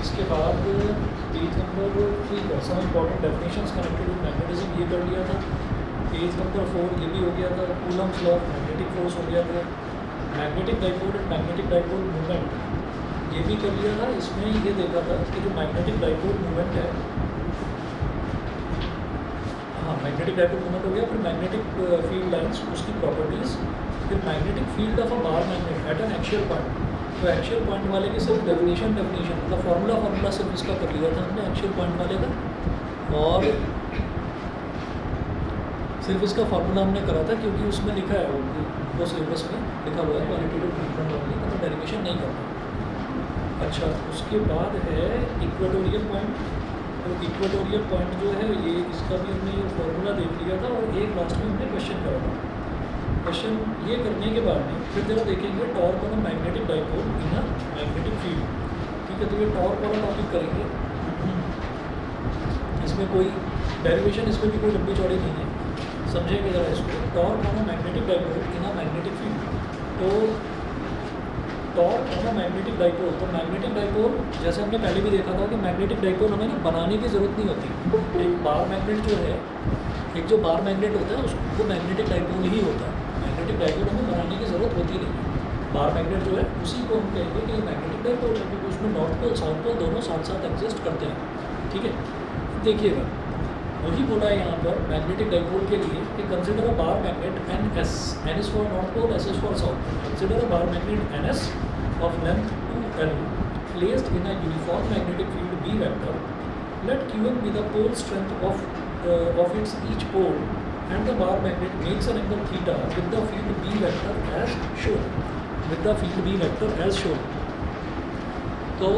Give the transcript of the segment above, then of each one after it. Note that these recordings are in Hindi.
इसके बाद पेज नंबर 3 पर some important definitions connected with magnetism ये कर लिया था। पेज नंबर 4 ये भी हो गया था। Coulomb's law of magnetic force हो गया था। Magnetic dipole and magnetic dipole movement ये भी कर लिया था। इसमें ये देखा था कि जो मैग्नेटिक डाइपोल मूवमेंट है, हाँ मैग्नेटिक डाइपोल मूवमेंट हो गया। फिर मैग्नेटिक फील्ड लाइंस उसकी प्रॉपर्टीज़, फिर magnetic field of a bar magnet at an axial point. तो एक्सियल पॉइंट वाले की सिर्फ डेफिनेशन मतलब फार्मूला सिर्फ इसका कर लिया था हमने एक्सियल पॉइंट वाले का, और सिर्फ इसका फार्मूला हमने करा था क्योंकि उसमें लिखा है वो सिलेबस में लिखा हुआ है क्वालिटेटिव ट्रीटमेंट वाली, तो डेरिवेशन नहीं करना। अच्छा, उसके बाद है इक्वेटोरियल पॉइंट। तो इक्वेटोरियल पॉइंट जो है ये इसका भी हमने ये फार्मूला देख लिया था, और एक लास्ट में हमने क्वेश्चन करा था। क्वेश्चन ये करने के बाद में फिर जरा देखेंगे torque on magnetic dipole in a magnetic field. ठीक है, तो ये टॉर्क वाला टॉपिक करेंगे। इसमें कोई डेरिवेशन, इसमें भी कोई लंबी चौड़ी नहीं है, समझेंगे ज़रा इसको। Torque on magnetic dipole in a magnetic field. तो टॉर्क ऑन मैग्नेटिक डाइपोल, तो मैग्नेटिक डाइपोल जैसे हमने पहले भी देखा था कि मैग्नेटिक डाइपोल हमें ना बनाने की ज़रूरत नहीं होती। एक बार मैग्नेट जो है, एक जो बार मैग्नेट होता है उसको मैग्नेटिक डाइपोल ही होता है। मैग्नेटिक डाइपोल हमें बनाने की ज़रूरत होती नहीं। बार मैग्नेट जो है उसी को हम कहेंगे कि मैग्नेटिक डाइपोल है, क्योंकि उसमें नॉर्थ पोल साउथ पोल दोनों साथ साथ एग्जिस्ट करते हैं। ठीक है, देखिएगा वही बोला है यहाँ पर मैग्नेटिक डाइपोल के लिए कि consider a bar magnet N S, N is for north pole, S is for south pole. Consider a bar magnet N S of length 2L placed in a uniform magnetic field B vector. Let Qm be the pole strength of its each pole, and the bar magnet makes an angle theta with the field B vector as shown. With the field B vector as shown. तो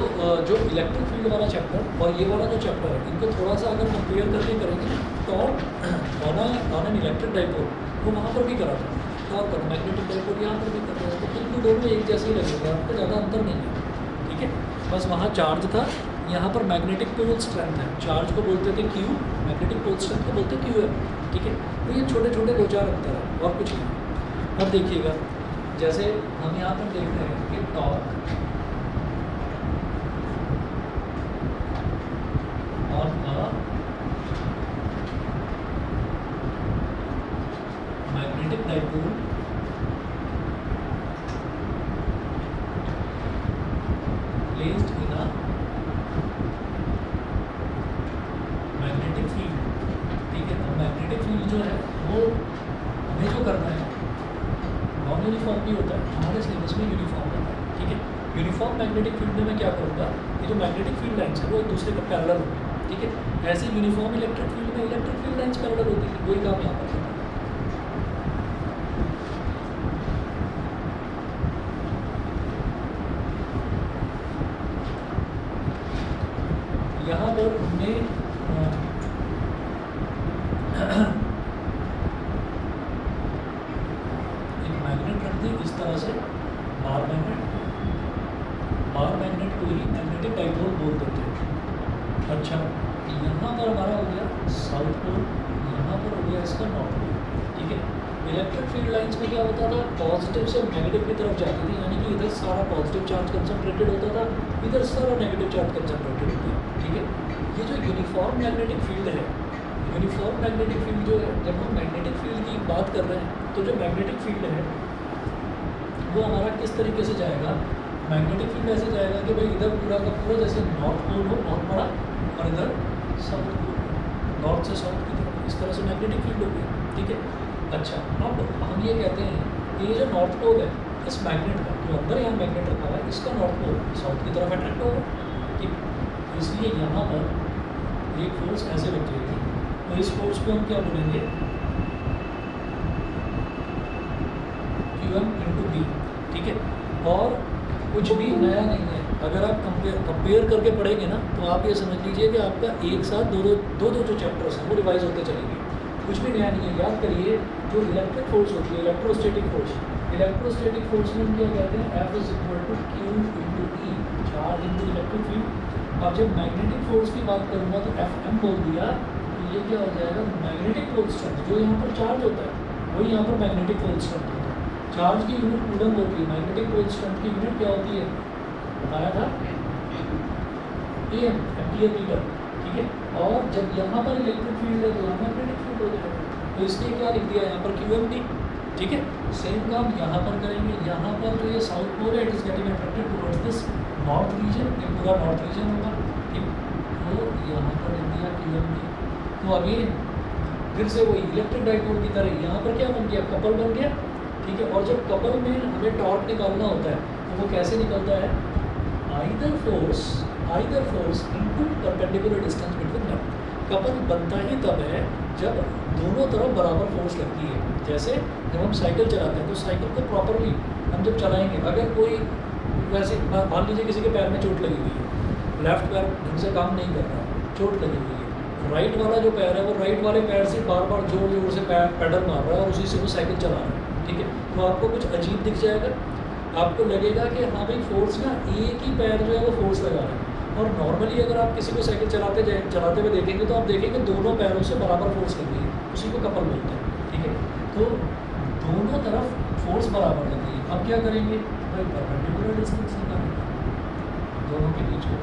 जो इलेक्ट्रिक फील्ड वाला चैप्टर और ये वाला जो चैप्टर है इनको थोड़ा सा अगर कंपेयर करके करेंगे, torque on an electric dipole वो वहाँ पर भी करा था, टॉर्क ऑन मैग्नेटिक डाइपोल यहाँ पर भी कर रहे हैं, तो बिल्कुल दोनों एक जैसे ही लगेंगे, आपको ज़्यादा अंतर नहीं है। ठीक है, बस वहाँ चार्ज था, यहाँ पर मैग्नेटिक पोल स्ट्रेंथ है। चार्ज को बोलते थे क्यू, मैग्नेटिक पोल स्ट्रेंथ को बोलते क्यू है। ठीक है, तो ये छोटे छोटे दो चार अंतर है और कुछ नहीं। अब देखिएगा जैसे हम यहाँ पर देख रहे हैं कि torque on a magnetic dipole placed in a magnetic field. ठीक है, तो मैग्नेटिक फील्ड जो है वो हमें जो करना है नॉन यूनिफॉर्म भी होता है, हमारे सिलेबस में यूनिफॉर्म होता है। ठीक है, यूनिफॉर्म मैग्नेटिक फील्ड में मैं क्या करूँगा, ये जो मैग्नेटिक फील्ड लाइन्स है वो एक दूसरे के पैरेलल होगी। ठीक है, ऐसे यूनिफॉर्म इलेक्ट्रिक फील्ड में इलेक्ट्रिक फील्ड लाइन्स पैरेलल होती है, वही काम यहाँ पर करना है। यहाँ पर हमने एक मैग्नेट रख दी इस तरह से, बार मैग्नेट को ही मैग्नेटिक डाइपोल बोल देते हैं। अच्छा, यहाँ पर हमारा हो गया साउथ पोल, यहाँ पर हो गया इसका नॉर्थ पोल। ठीक है, इलेक्ट्रिक फील्ड लाइंस में क्या होता था, पॉजिटिव से नेगेटिव की तरफ जाती थी, यानी कि इधर सारा पॉजिटिव चार्ज कंसंट्रेटेड होता था, इधर सारा नेगेटिव चार्ज कंसंट्रेटेड होता है। ठीक है, ये जो यूनिफॉर्म मैग्नेटिक फील्ड है, यूनिफॉर्म मैग्नेटिक फील्ड जो है, जब हम मैग्नेटिक फील्ड की बात कर रहे हैं तो जो मैग्नेटिक फील्ड है वो हमारा किस तरीके से जाएगा, मैग्नेटिक फील्ड ऐसे जाएगा कि भाई इधर पूरा का पूरा जैसे नॉर्थ पोल हो बहुत बड़ा, और इधर साउथ पोल, नॉर्थ से साउथ की तरफ, इस तरह से मैग्नेटिक फील्ड होगी। ठीक है, अच्छा अब हम ये कहते हैं कि ये जो नॉर्थ पोल है इस मैग्नेट का, जो अंदर यहाँ मैग्नेट रखा हुआ है, इसका नॉर्थ पोल साउथ की तरफ अट्रैक्ट होगा। ठीक, इसलिए यहाँ पर एक फोर्स ऐसे लग जाएगी, तो इस फोर्स को हम क्या बोलेंगे, Qm into B। ठीक है, और कुछ भी नया नहीं है, अगर आप कंपेयर करके पढ़ेंगे ना तो आप ये समझ लीजिए कि आपका एक साथ दो जो चैप्टर्स हैं वो रिवाइज होते चलेंगे, कुछ भी नया नहीं है। याद करिए जो इलेक्ट्रिक फोर्स होती है, इलेक्ट्रोस्टैटिक फोर्स में हम क्या कहते हैं, F is equal to Q into E, charge into electric field. अब जब मैग्नेटिक फोर्स की बात करूँगा तो Fm बोल दिया, तो ये क्या हो जाएगा, मैग्नेटिक फोर्स स्ट्रेंथ, जो यहाँ पर चार्ज होता है वही यहाँ पर मैग्नेटिक फोर्स स्ट्रेंथ होता है। चार्ज की यूनिट कूलम होती है, मैग्नेटिक फोर्स स्ट्रेंथ की यूनिट क्या होती है, बताया था एम एम्पियर मीटर, ठीक है। और जब यहाँ पर इलेक्ट्रिक फील्ड है तो यहाँ मैग्नेटिक फील्ड हो जाएगा, तो इसलिए क्या लिख दिया यहाँ पर क्यू एम डी, ठीक है। सेम काम यहाँ पर करेंगे, यहाँ पर जो ये साउथ पोल है it is getting attracted towards this north region, ये पूरा नॉर्थ रीजन होगा, ठीक। तो यहाँ पर लिख दिया क्यू एम डी। तो अगेन फिर से वही इलेक्ट्रिक डाइपोल की तरह यहाँ पर क्या बन गया, कपल बन गया, ठीक है। और जब कपल में हमें टॉर्क निकालना होता है तो वो कैसे निकलता है, either force into perpendicular distance between them. Couple बनता ही तब है जब दोनों तरफ बराबर फोर्स लगती है। जैसे जब हम साइकिल चलाते हैं तो साइकिल को प्रॉपरली हम जब चलाएंगे, अगर कोई वैसे मान लीजिए किसी के पैर में चोट लगी हुई है, लेफ्ट पैर ढंग से काम नहीं कर रहा, चोट लगी हुई है, राइट वाला जो पैर है वो राइट वाले पैर से बार बार जोर जोर से पैडल मार रहा है और उसी से वो साइकिल चला रहा है, ठीक है। तो आपको कुछ अजीब दिख जाएगा, आपको लगेगा कि हाँ भाई फोर्स ना एक ही पैर जो है वो फोर्स लगा रहा है। और नॉर्मली अगर आप किसी को साइकिल चलाते हुए देखेंगे तो आप देखेंगे दोनों पैरों से बराबर फोर्स लग रही है, उसी को कपल बोलते हैं, ठीक है। तो दोनों तरफ फोर्स बराबर लग रही है। अब क्या करेंगे भाई, परपेंडिकुलर डिस्टेंस निकालेंगे दोनों के बीच को।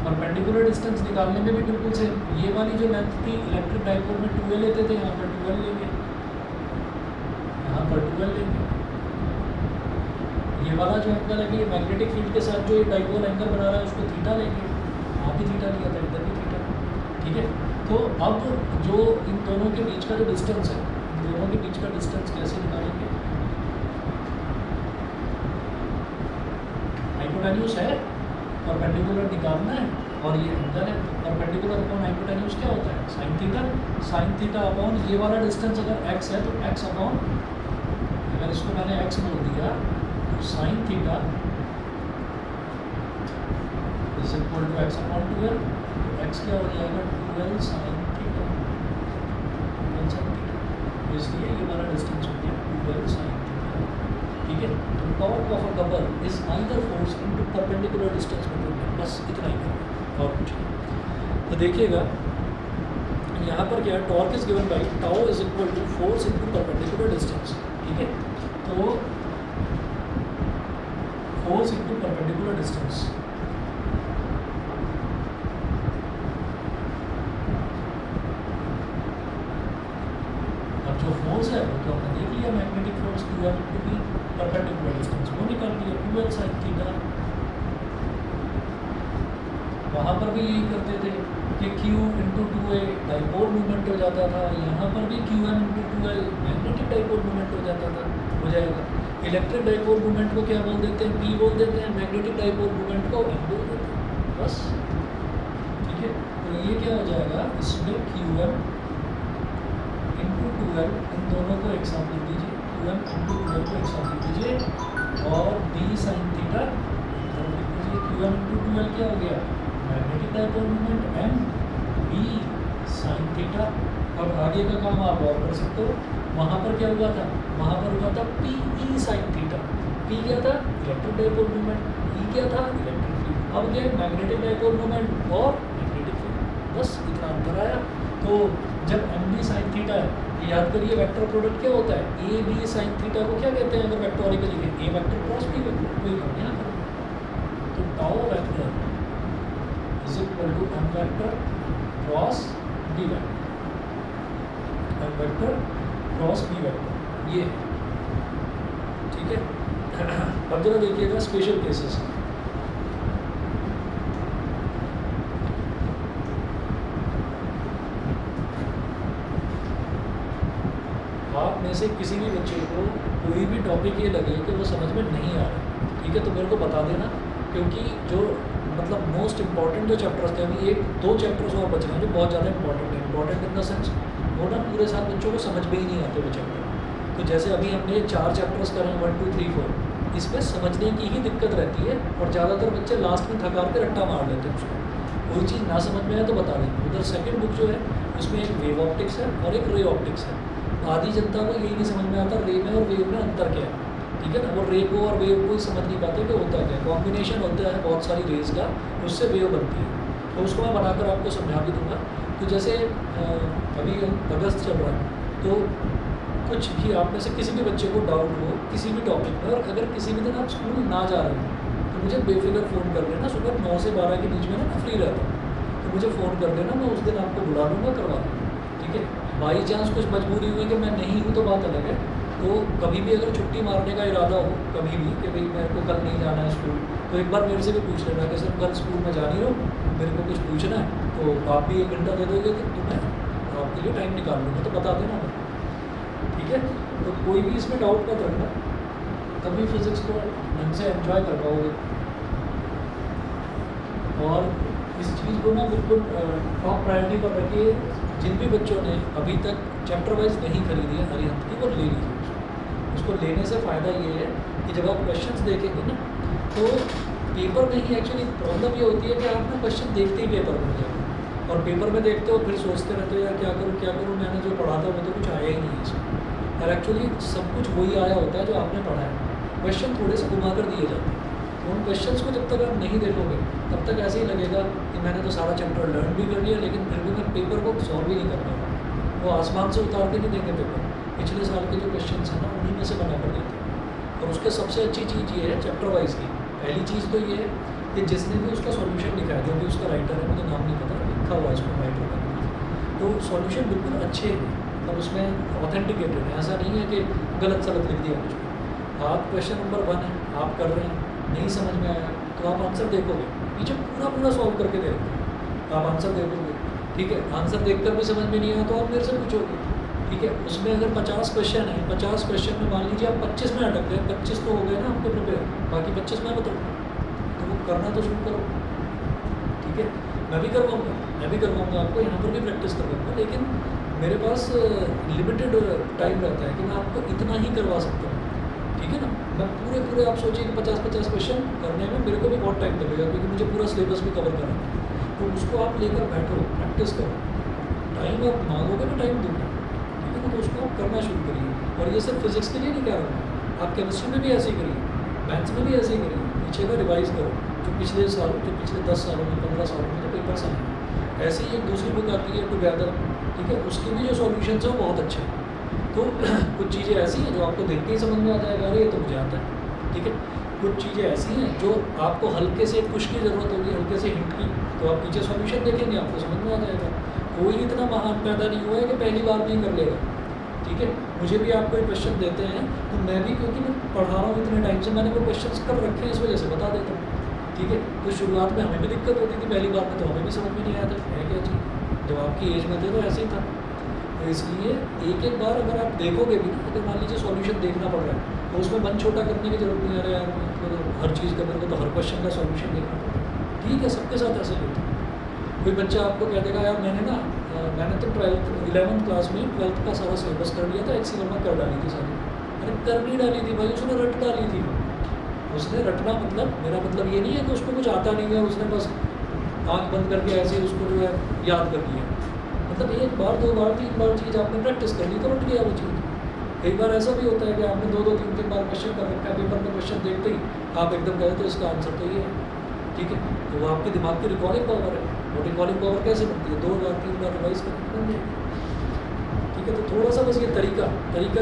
परपेंडिकुलर डिस्टेंस निकालने में भी बिल्कुल सेम, ये वाली जो लेंथ थी इलेक्ट्रिक डाइपोल में 2L लेते थे, यहाँ पर 2L लेंगे, यहाँ पर 2L लेंगे। ये वाला जो एंगल है कि मैग्नेटिक फील्ड के साथ जो ये डाइपोल एंगल बना रहा है उसको थीटा लेंगे, यहाँ भी थीटा लिया था, इधर भी थीटा, ठीक है। तो अब जो इन दोनों के बीच का जो डिस्टेंस है, इन दोनों के बीच का डिस्टेंस कैसे निकालेंगे, हाइपोटेन्यूज है, परपेंडिकुलर निकालना है और ये एंगल है। परपेंडिकुलर अपॉन हाइपोटेन्यूज क्या होता है, sine theta. Sine theta upon ये वाला डिस्टेंस अगर x है तो x अपॉन, अगर इसको मैंने x बोल दिया तो sine theta is equal to x upon 2L, तो x क्या हो जाएगा 2L sine theta, 2L sine theta, इसलिए ये वाला डिस्टेंस हो गया 2L साइन थीटा, ठीक है। तो torque of a couple is either force into perpendicular distance between them, बस इतना ही है और कुछ नहीं। तो देखिएगा यहाँ पर क्या, torque is given by tau is equal to force into perpendicular distance, ठीक है। तो फोर्स इनटू परपेंडिकुलर डिस्टेंस, अब जो फोर्स है वो तो हमने देख लिया, मैग्नेटिक फोर्स Q है टू बी परपेंडिकुलर डिस्टेंस वो निकाल लिया 2L साइन थीटा। वहाँ पर भी यही करते थे कि Q into 2A dipole movement हो जाता था, यहाँ पर भी QM into 2L magnetic dipole movement हो जाता था, हो जाएगा। इलेक्ट्रिक डाइपोल मूवमेंट को क्या बोल देते हैं, P बोल देते हैं, मैग्नेटिक डाइपोल मूवमेंट को M बोल देते हैं, बस, ठीक है। तो ये क्या हो जाएगा, इसमें QM इंटू 2L इन दोनों को एक साथ लिख दीजिए, QM इंटू 2L को एक साथ लिख दीजिए और B साइन थीटा इधर लिख दीजिए। QM इंटू 2L क्या हो गया, magnetic dipole movement M B sine theta. अब आगे का काम आप और कर सकते हो, वहाँ पर क्या हुआ था, वहाँ पर हुआ था P E sine theta. P क्या था, इलेक्ट्रिक डाइपोल मूवमेंट, E क्या था, इलेक्ट्रिक फील्ड। अब क्या, मैग्नेटिक डाइपोल मूवमेंट और मैग्नेटिक फील्ड, बस इतना अंतर आया। तो जब M B साइन थीटा है, याद करिए वेक्टर प्रोडक्ट क्या होता है, A B साइन थीटा को क्या कहते हैं अगर वेक्टोरिकली लिखें, A vector cross B vector, कोई काम यहाँ पर। तो tau vector is equal to M vector cross B vector, M vector cross B vector, ये है, ठीक है। अब जरा देखिएगा स्पेशल केसेस, आप में से किसी भी बच्चे को कोई भी टॉपिक ये लगे कि वो समझ में नहीं आ रहा, ठीक है, तो मेरे को बता देना, क्योंकि जो मतलब मोस्ट इम्पॉर्टेंट जो चैप्टर्स थे, अभी 1-2 चैप्टर्स और बच रहे हैं जो बहुत ज़्यादा इंपॉर्टेंट है, इंपॉर्टेंट इन द सेंस वो ना पूरे साल बच्चों को समझ में ही नहीं आते वो चैप्टर। तो जैसे अभी हमने 4 चैप्टर्स करें 1 2 3 4, इसमें समझने की ही दिक्कत रहती है और ज़्यादातर बच्चे लास्ट में थकार के रट्टा मार लेते हैं उसको, कोई चीज़ ना समझ में आए तो बता देंगे। उधर सेकेंड बुक जो है उसमें एक वेव ऑप्टिक्स है और एक रे ऑप्टिक्स है। आधी जनता को यही नहीं समझ में आता रे में और वेव में अंतर क्या है, ठीक है ना। वो रे को और वेव को ही समझ नहीं पाते कि होता क्या, कॉम्बिनेशन होता है बहुत सारी रेज का, उससे वेव बनती है। तो उसको मैं बनाकर आपको समझा भी दूँगा। तो जैसे अभी अगस्त चल रहा है, तो कुछ भी आप में से किसी भी बच्चे को डाउट हो किसी भी टॉपिक में, और अगर किसी भी दिन आप स्कूल ना जा रहे हो तो मुझे बेफिक्र फ़ोन कर लेना, सुबह 9 से 12 के बीच में ना मैं फ्री रहता हूँ, तो मुझे फ़ोन कर देना, मैं उस दिन आपको बुला लूँगा, करवा लूँगा, ठीक है। बाई चांस कुछ मजबूरी हुई कि मैं नहीं हूँ तो बात अलग है, तो कभी भी अगर छुट्टी मारने का इरादा हो कभी भी कि भाई मेरे को कल नहीं जाना है स्कूल, तो एक बार मेरे से भी पूछ लेना कि सर कल स्कूल में जा नहीं रहा, मेरे को कुछ पूछना है, तो आप भी 1 घंटा दे दोगे तो मैं आपके लिए टाइम निकाल लूँगा, तो बता देना मुझे, ठीक है। तो कोई भी इसमें डाउट मत रखना, तभी फिज़िक्स को ढंग से एंजॉय कर पाओगे। और इस चीज़ को ना बिल्कुल टॉप प्रायोरिटी पर रखिए। जिन भी बच्चों ने अभी तक चैप्टर वाइज नहीं खरीदी है अरिहंत की, वो ले लीजिए। उसको लेने से फ़ायदा ये है कि जब आप क्वेश्चंस देखेंगे ना, तो पेपर में ही एक्चुअली प्रॉब्लम ये होती है कि आप ना क्वेश्चन देखते ही पेपर में जाते हो, और पेपर में देखते हो फिर सोचते रहते हो यार क्या करूँ, मैंने जो पढ़ा था वो तो कुछ आया ही नहीं है इसमें। और एक्चुअली सब कुछ वही आया होता है जो आपने पढ़ा है, क्वेश्चन थोड़े से घुमा कर दिए जाते हैं। उन क्वेश्चंस को जब तक आप नहीं देखोगे तब तक ऐसे ही लगेगा कि मैंने तो सारा चैप्टर लर्न भी कर लिया, लेकिन फिर भी मैं पेपर को सॉल्व ही नहीं कर पाया। वो आसमान से उतार के नहीं देंगे पेपर, पिछले साल के जो क्वेश्चन हैं ना उन्हीं में से बना कर देते हैं। और उसके सबसे अच्छी चीज़ ये है चैप्टर वाइज की, पहली चीज़ तो ये है कि जिसने भी उसका सॉल्यूशन लिखा है, जो भी उसका राइटर है, मुझे नाम नहीं पता, लिखा हुआ है उसमें राइटर का, तो सॉल्यूशन बिल्कुल अच्छे हैं और उसमें ऑथेंटिकेटेड है। ऐसा नहीं है कि गलत सलत लिख दिया कुछ। आप क्वेश्चन नंबर 1 है, आप कर रहे हैं, नहीं समझ में आया तो आप आंसर देखोगे, पीछे पूरा सॉल्व करके देखोगे, आप आंसर देखोगे, ठीक है। आंसर देखकर भी समझ में नहीं आया तो आप मेरे से पूछोगे, ठीक है। उसमें अगर 50 क्वेश्चन है, 50 क्वेश्चन में मान लीजिए आप 25 में अटक गए, 25 तो हो गए ना आपके प्रिपेयर, बाकी 25 में बताओ, तो वो करना तो शुरू करो, ठीक है। मैं भी करवाऊँगा आपको, यहाँ पर भी प्रैक्टिस करवाऊँगा, लेकिन मेरे पास लिमिटेड टाइम रहता है कि मैं आपको इतना ही करवा सकता हूँ, ठीक है ना। मैं पूरे आप सोचिए कि 50 क्वेश्चन करने में मेरे को भी बहुत टाइम लगेगा, क्योंकि मुझे पूरा सिलेबस भी कवर करना है। तो उसको आप लेकर बैठो, प्रैक्टिस करो, टाइम आप मांगोगे मैं टाइम दूँगा, ठीक है ना। तो उसको आप करना शुरू करिए, और ये सिर्फ फिजिक्स के लिए नहीं कह रहा हूँ, आप केमिस्ट्री में भी ऐसे ही करिए, मैथ्स में भी ऐसे ही करिए, पीछे का रिवाइज करो, जो पिछले 10 सालों में 15 सालों में जो पेपर्स आए, ऐसे ही एक दूसरी बुक आती है टुगेदर, ठीक है, उसके भी जो सॉल्यूशंस हैं वो बहुत अच्छे हैं। तो कुछ चीज़ें ऐसी हैं जो आपको देख के ही समझ में आ जाएगा, अरे ये तो मुझे आता है, ठीक है। कुछ चीज़ें ऐसी हैं जो आपको हल्के से पुश की ज़रूरत होगी, हल्के से हिंट की, तो आप पीछे सॉल्यूशन देखेंगे आपको समझ में आ जाएगा। कोई इतना महान पैदा नहीं हुआ है कि पहली बार में ही कर लेगा, ठीक है। मुझे भी आप कोई क्वेश्चन देते हैं तो मैं भी, क्योंकि मैं पढ़ा रहा हूँ इतने टाइम से, मैंने वो क्वेश्चन कर रखे हैं, इस वजह से बता देता हूँ, ठीक है। तो शुरुआत में हमें भी दिक्कत होती थी, पहली बार में तो हमें भी समझ में नहीं आया था है क्या चीज़, जब आपकी एज में थे तो ऐसे ही था। तो इसलिए एक बार अगर आप देखोगे भी ना, अगर मान लीजिए सॉल्यूशन देखना पड़ रहा है तो उसमें मन छोटा करने की जरूरत नहीं, आ रहा है यार हर चीज़ का मेरे को तो हर क्वेश्चन का सॉल्यूशन देखना पड़ रहा है, ठीक है। सबके साथ ऐसे ही होता है। कोई बच्चा आपको कह देगा यार मैंने तो 11th क्लास में 12th का सारा सिलेबस कर लिया था, एक्सील में कर डाली थी सारी। अरे कर नहीं डाली थी भाई, उसने रट डाली थी। उसने रटना मतलब, मेरा मतलब ये नहीं है कि उसको कुछ आता नहीं है, उसने बस आँख बंद करके ऐसे ही उसको जो है याद कर लिया, मतलब 1 बार 2 बार 3 बार चीज़ आपने प्रैक्टिस कर ली तो रट गया वो चीज़। कई बार ऐसा भी होता है कि आपने 2 3 बार क्वेश्चन कर रखा है, पेपर में क्वेश्चन देखते ही आप एकदम कहते हो इसका आंसर तो ये है, ठीक है। तो वो आपके दिमाग की रिकॉलिंग पावर है। वो रिकॉलिंग पावर कैसे बनती है, 2 बार 3 बार रिवाइज करके बन जाएगी, ठीक है। तो थोड़ा सा बस ये तरीका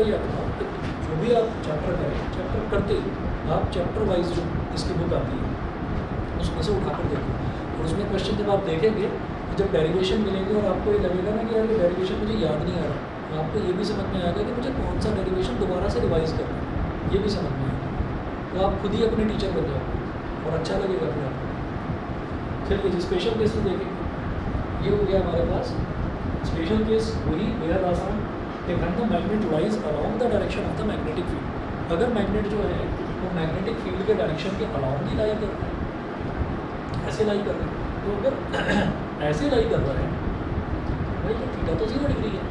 ये अपनाओ कि जो भी आप चैप्टर करें, चैप्टर करते ही आप चैप्टर वाइज जो इसकी बुक आती है उसमें से उठाकर देखो, और उसमें क्वेश्चन जब आप देखेंगे, जब डेरिवेशन मिलेंगे और आपको ये लगेगा ना कि यार ये डेरिवेशन मुझे याद नहीं आ रहा, तो आपको ये भी समझ में आएगा कि मुझे कौन सा डेरिवेशन दोबारा से रिवाइज करना है, ये भी समझ में आएगा। तो आप खुद ही अपने टीचर बन जाओगे और अच्छा लगेगा फिर आपको। चलिए जी स्पेशल केस में देखेंगे, ये हो गया हमारे पास स्पेशल केस, वही बेहद आसान कि when the magnet lies around the direction of the magnetic field. अगर मैग्नेट जो है वो मैग्नेटिक फील्ड के डायरेक्शन के अराउंड ही लाई कर रहा है, ऐसे लाई कर रहा है, तो अगर ऐसे लाई कर रहा है भाई तो थीटा तो 0 डिग्री है,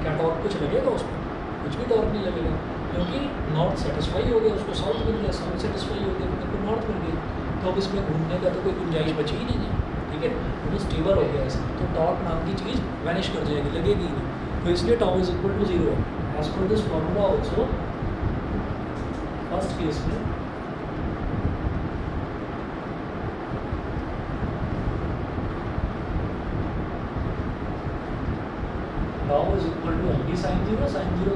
क्या टॉर्क कुछ लगेगा उसमें? कुछ भी टॉर्क नहीं लगेगा, क्योंकि नॉर्थ सेटिस्फाई हो गया, उसको साउथ मिल गया, साउथ सेटिस्फाई हो गया, उनको नॉर्थ मिल गया, तो अब इसमें घूमने का तो कोई गुंजाइश बची ही नहीं है, ठीक है। वो स्टेबल हो गया ऐसे, तो टॉर्क नाम की चीज़ वैनिश कर जाएगी, लगेगी ही नहीं। तो इसलिए टाउ इज इक्वल टू 0 है एज पर this formula also. First case में tau is equal to M D sine 0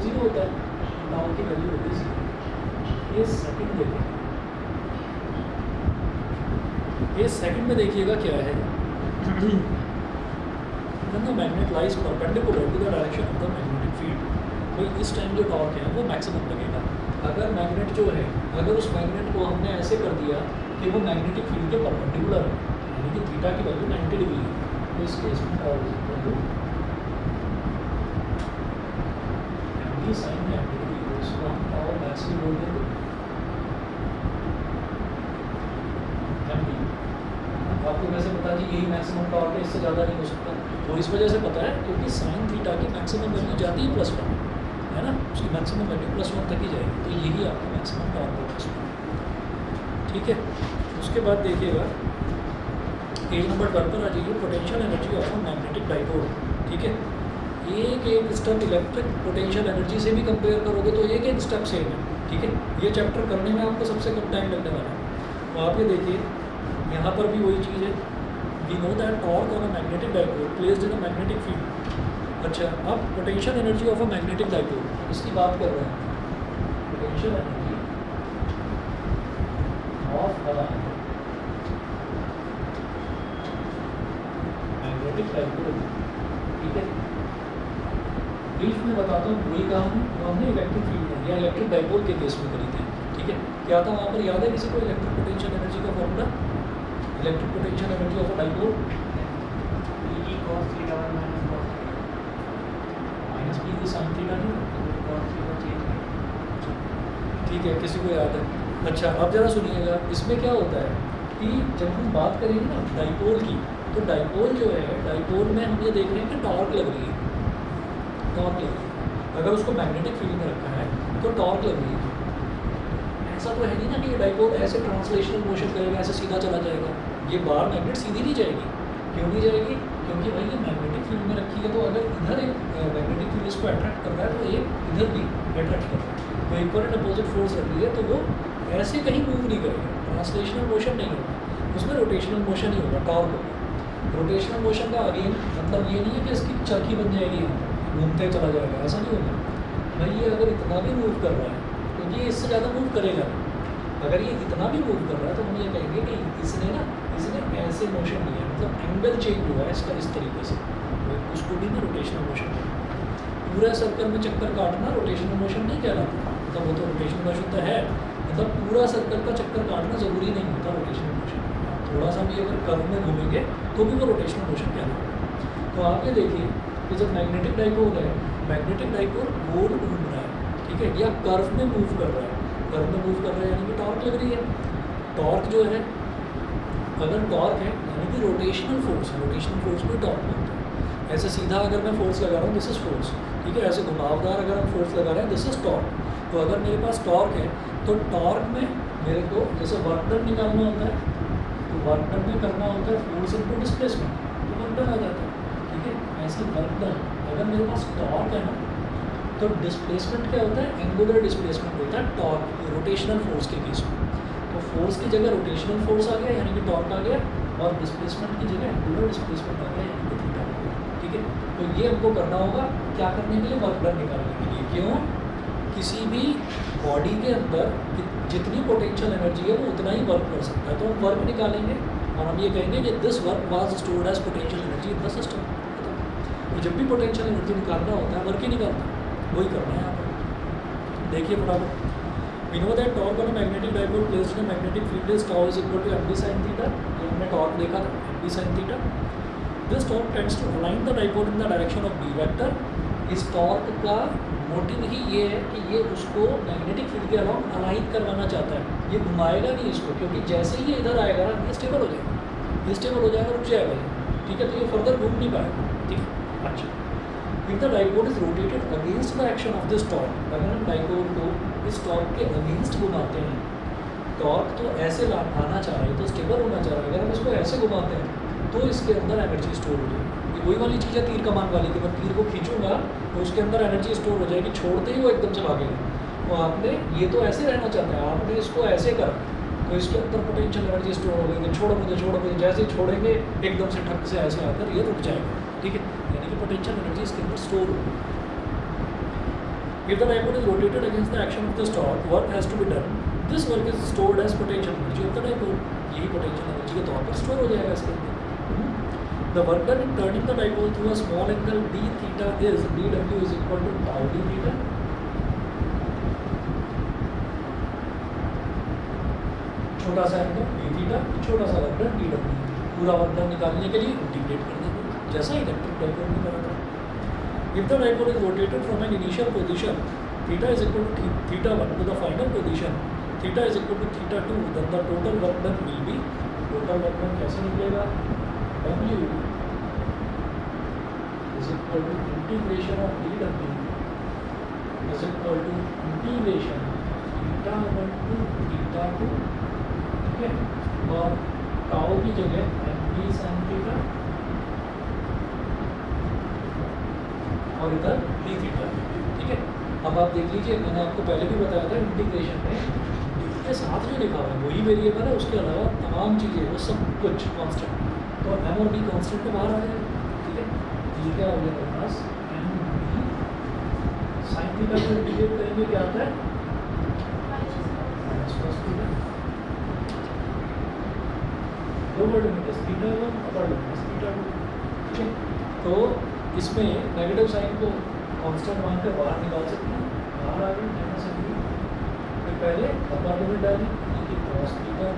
0 होता है, टाउ की वैल्यू होती है 0। ये सेकंड देखें, ये सेकंड में देखिएगा क्या है, when the magnet lies perpendicular to the direction of the magnetic field, तो इस टाइम जो टॉर्क है वो मैक्सिमम लगेगा। अगर मैग्नेट जो है, अगर उस मैग्नेट को हमने ऐसे कर दिया कि वो मैग्नेटिक फील्ड के परपेंडिकुलर है, यानी कि थीटा की वैल्यू 90 डिग्री है, तो इस केस में torque is equal to MD sine 90 degree, तो इसको हम टॉर्क मैक्सिमम बोल देंगे एमडी। आपको कैसे पता जी यही मैक्सिमम टॉर्क है, इससे ज़्यादा नहीं हो सकता? तो इस वजह से पता है क्योंकि साइन थीटा की मैक्सिमम वैल्यू जाती है +1, है ना, उसकी मैक्सिमम वैल्यू +1 तक ही जाएगी, तो यही आपका मैक्सिमम टॉर्क होगा इसमें। ठीक है, उसके बाद देखिएगा पेज नंबर 12 पर आ जाइए, potential energy of a magnetic dipole. ठीक है, एक स्टेप इलेक्ट्रिक पोटेंशियल एनर्जी से भी कंपेयर करोगे तो एक स्टेप सेम है। ठीक है, ये चैप्टर करने में आपको सबसे कम टाइम लगने वाला है। तो आप ये देखिए, यहाँ पर भी वही चीज़ है, we know that torque on a magnetic dipole placed in a magnetic field. अच्छा, अब potential energy of a magnetic dipole, इसकी बात कर रहे हैं। Potential energy of a magnetic dipole. ठीक है, ब्रीफ में बताता हूँ वही काम जो हमने इलेक्ट्रिक फील्ड में या इलेक्ट्रिक डाइपोल के केस में करी थी। ठीक है, क्या था वहाँ पर, याद है किसी को इलेक्ट्रिक पोटेंशियल एनर्जी का formula? Electric potential energy of a dipole E cos theta minus P की साइन थीटा नहीं। cos theta change. ठीक है, किसी को याद है? अच्छा, अब जरा सुनिएगा, इसमें क्या होता है कि जब हम बात करेंगे ना डाइपोल की, तो डाइपोल जो है, डाइपोल में हम ये देख रहे हैं कि टॉर्क लग रही है, टॉर्क लग रही है। अगर उसको मैग्नेटिक फील्ड में रखा है तो टॉर्क लग रही है। ऐसा तो है नहीं ना कि ये डाइपोल ऐसे ट्रांसलेशनल मोशन करेगा, ऐसे सीधा चला जाएगा। ये बार मैग्नेट सीधी नहीं जाएगी। क्यों नहीं जाएगी? क्योंकि भाई ये मैग्नेटिक फील्ड में रखी है, तो अगर इधर एक मैग्नेटिक फील्ड इसको अट्रैक्ट कर रहा है तो एक इधर भी अट्रैक्ट कर रहा है, तो इक्वल एंड अपोजिट फोर्स रख रही है, तो वो ऐसे कहीं मूव नहीं करेगा, ट्रांसलेशनल मोशन नहीं होगा, उसमें रोटेशनल मोशन ही होगा, टॉर्क होगा। रोटेशनल मोशन का अगेन मतलब ये नहीं है कि इसकी चरखी बन जाएगी, घूमते चला जाएगा, ऐसा नहीं होगा। भाई ये अगर इतना भी मूव कर रहा है, क्योंकि ये इससे ज़्यादा मूव करेगा, अगर ये इतना भी मूव कर रहा है तो हम ये कहेंगे कि इसने ऐसे मोशन नहीं है, मतलब एंगल चेंज हुआ है इसका इस तरीके से, उसको भी ना रोटेशनल मोशन कहते हैं। पूरा सर्कल में चक्कर काटना रोटेशनल मोशन नहीं कहलाता, मतलब वो तो रोटेशनल मोशन तो है, मतलब पूरा सर्कल का चक्कर काटना ज़रूरी नहीं होता रोटेशनल मोशन। थोड़ा सा भी अगर कर्व में घूमेंगे तो भी वो रोटेशनल मोशन कहलाता। तो आप ये देखिए कि जब मैग्नेटिक डाइपोल है, मैग्नेटिक डाइपोल गोल घूम रहा है, ठीक है, या कर्व में मूव कर रहा है, कर्व में मूव कर रहा है यानी कि टॉर्क लग रही है। टॉर्क जो है, अगर टॉर्क है यानी कि रोटेशनल फोर्स है, रोटेशनल फोर्स को टॉर्क बोलते हैं। ऐसे सीधा अगर मैं फोर्स लगा रहा हूँ, दिस इज फोर्स, ठीक है, ऐसे घुमावदार अगर हम फोर्स लगा रहे हैं, दिस इज टॉर्क। तो अगर मेरे पास टॉर्क है तो टॉर्क में मेरे को जैसे वर्क डन निकालना होता है, तो वर्क डन में करना होता है फोर्स इनटू डिस्प्लेसमेंट, तो वर्क डन आ जाता है। ठीक है, ऐसे वर्क डन अगर मेरे पास टॉर्क है ना, तो डिस्प्लेसमेंट क्या होता है, एंगुलर डिस्प्लेसमेंट होता है टॉर्क रोटेशनल फोर्स के केस में। तो फोर्स की जगह रोटेशनल फोर्स आ गया यानी कि टॉर्क आ गया, और डिस्प्लेसमेंट की जगह एंगुलर डिस्प्लेसमेंट आ गया यानी कि थीटा आ गया। ठीक है, तो ये हमको करना होगा क्या करने के लिए, वर्क डन निकालने के लिए। क्यों? किसी भी बॉडी के अंदर जितनी पोटेंशियल एनर्जी है वो उतना ही वर्क कर सकता है, तो हम वर्क निकालेंगे और हम ये कहेंगे कि this work was stored as potential energy in the system. तो जब भी पोटेंशियल एनर्जी निकालना होता है, वर्क ही निकालता है, वही करना है यहाँ पर। देखिए फटाफट, we know that torque on a magnetic dipole placed in a magnetic field is tau is equal to md sin theta। ये हमने टॉर्क देखा था, md sin theta। This torque tends to align the dipole in the direction of b vector। इस टॉर्क का मोटिव ही ये है कि ये उसको मैग्नेटिक फील्ड के अलॉन्ग अलाइन करवाना चाहता है, ये घुमाएगा नहीं इसको, क्योंकि जैसे ही ये इधर आएगा ना, ये स्टेबल हो जाएगा, ये स्टेबल हो जाएगा, रुक जाएगा ये। ठीक है, तो ये फर्दर घूम नहीं पाएगा। ठीक है, अच्छा, if the dipole is rotated against the action of this torque, अगर हम डाइपोल को इस टॉर्क के अगेंस्ट घुमाते हैं, टॉर्क तो ऐसे आना चाह रहा है, तो स्टेबल होना चाह रहा है, अगर हम इसको ऐसे घुमाते हैं तो इसके अंदर एनर्जी स्टोर हो जाएगी। ये वही वाली चीज़ है तीर कमान वाली, कि मैं तीर को खींचूंगा तो उसके अंदर एनर्जी स्टोर हो जाएगी, छोड़ते ही वो एकदम से भागेगा। तो आपने ये तो ऐसे रहना चाहता है, आपने इसको ऐसे करा तो इसके अंदर पोटेंशियल एनर्जी स्टोर हो गई, छोड़ो मुझे, जैसे ही छोड़ेंगे एकदम से ठक से ऐसे आकर ये रुक जाएगा। ठीक है, यानी कि पोटेंशियल एनर्जी इसके अंदर स्टोर होगी। If the dipole is rotated against the action of this torque, work has to be done. This work is stored as potential energy of the dipole। यही पोटेंशियल एनर्जी के तौर पर स्टोर हो जाएगा इसके अंदर। The work done in turning the dipole through a small angle d theta is dw is equal to tau d theta. छोटा सा एंगल d थीटा, छोटा सा वर्क डन dw, पूरा वर्क डन निकालने के लिए इंटीग्रेट कर देंगे, जैसा इलेक्ट्रिक डाइपोल में करा था। If the dipole is rotated from an initial position theta is equal to theta 1 to the final position theta is equal to theta 2, then the total work done will be, total work done कैसे निकलेगा, W is equal to integration of dW is equal to integration theta 1 to theta 2, ठीक है, और टाउ की जगह mv sin थीटा और इधर d थीटा, ठीक है। अब आप देख लीजिए, मैंने आपको पहले भी बताया था इंटीग्रेशन में के साथ जो लिखा हुआ है वही वेरिएबल है, उसके अलावा तमाम चीज़ें वो सब कुछ कांस्टेंट, तो m और d कांस्टेंट तो बाहर आ जाएगा, ठीक है। ये क्या हो गया हमारे पास, m d sin थीटा को इंटीग्रेट करेंगे क्या आता है, minus cos theta, lower limit is theta 1, upper limit is theta 2, ठीक है। तो इसमें नेगेटिव साइन को कांस्टेंट मान कर बाहर निकाल सकते हैं, बाहर आ गई माइनस एम, फिर पहले अपर लिमिट डाली कि cos थीटा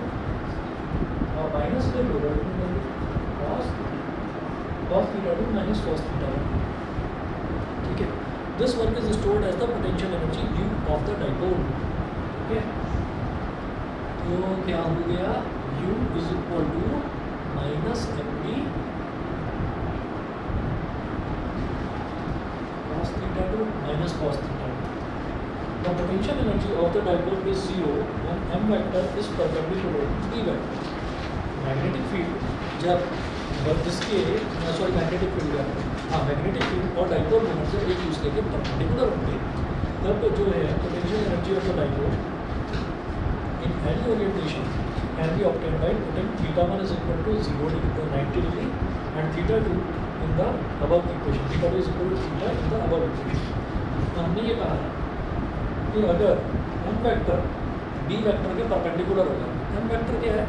और माइनस फिर लोअर लिमिट डाली cos theta 2 minus cos theta 1, ठीक है। This work is stored as the potential energy u of the dipole, ठीक है। तो क्या हो गया, u is equal to minus M D cos theta 2 minus cos theta 2. The potential energy of the dipole is 0 when m vector is perpendicular to b vector. Magnetic field जब जिसके मैग्नेटिक फील्ड और डाइपोल मोमेंट जब एक दूसरे के परपेंडिकुलर होंगे तब जो है potential energy of the dipole in any orientation can be obtained by putting theta 1 is equal to 0 degree 90 degree and theta 2 in the above equation, theta 2 is equal to theta in the above equation. तो हमने ये कहा कि अगर m वेक्टर b वेक्टर के परपेंडिकुलर होगा, m वेक्टर क्या है,